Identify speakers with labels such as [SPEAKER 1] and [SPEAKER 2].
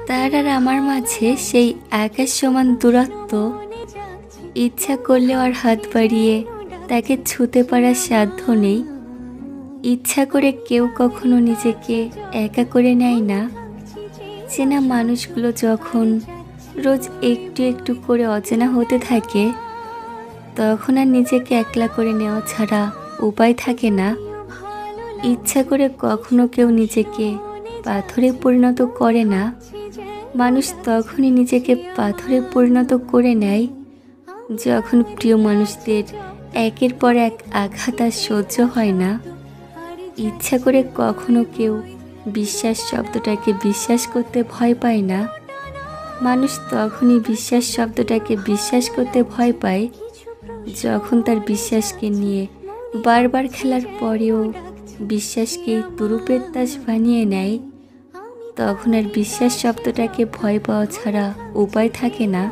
[SPEAKER 1] তার আর আমার মাঝে সেই আকাশ সমান দূরত্ব। ইচ্ছা করলেও আর হাত বাড়িয়ে তাকে ছুঁতে পারার সাধ্য নেই। ইচ্ছা করে কেউ কখনো নিজেকে একা করে নেয় না। চেনা মানুষগুলো যখন রোজ একটু একটু করে অচেনা হতে থাকে, তখন আর নিজেকে একলা করে নেওয়া ছাড়া উপায় থাকে না। ইচ্ছা করে কখনো কেউ নিজেকে পাথরে পরিণত করে না। মানুষ তখনই নিজেকে পাথরে পরিণত করে নেয় যখন প্রিয় মানুষদের একের পর এক আঘাত আর সহ্য হয় না। ইচ্ছা করে কখনো কেউ বিশ্বাস শব্দটাকে বিশ্বাস করতে ভয় পায় না। মানুষ তখনই বিশ্বাস শব্দটাকে বিশ্বাস করতে ভয় পায় যখন তার বিশ্বাসকে নিয়ে বারবার খেলার পরেও বিশ্বাসকেই তুরুপের তাস বানিয়ে নেয়। তখন আর বিশ্বাস শব্দটাকে ভয় পাওয়া ছাড়া উপায় থাকে না।